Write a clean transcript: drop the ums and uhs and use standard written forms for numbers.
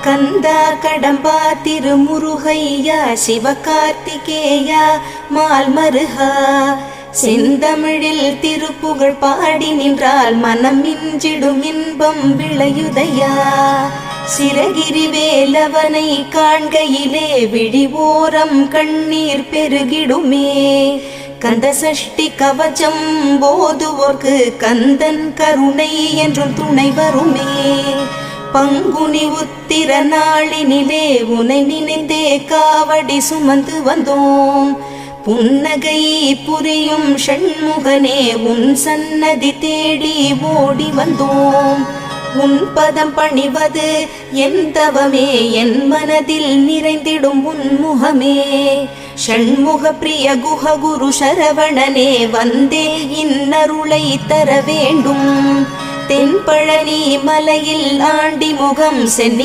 கந்தா கடம்பா திருமுருகையா சிவகார்த்திகேயா மால்மருகா செந்தமிழில் திருப்புகழ் பாடி நின்றால் மனம் மிஞ்சிடும் இன்பம் விளையுதையா. சிரகிரி வேலவனை காண்கையிலே விழிவோரம் கண்ணீர் பெருகிடுமே. கந்த சஷ்டி கவச்சம் போதுவோர்க்கு கந்தன் கருணை என்றும் துணை வருமே. பங்குனி உத்திர நாளினிலே உனை நினைந்தே காவடி சுமந்து வந்தோம். புன்னகை புரியும் ஷண்முகனே உன் சன்னதி தேடி ஓடி வந்தோம். உன் பதம் பணிவது என் தவமே, என் மனதில் நிறைந்திடும் உன்முகமே. ஷண்முக பிரிய குஹ குரு சரவணனே வந்தே இன்னருளை தர வேண்டும். தென்பழனி மலையில் ஆண்டி முகம் சென்னி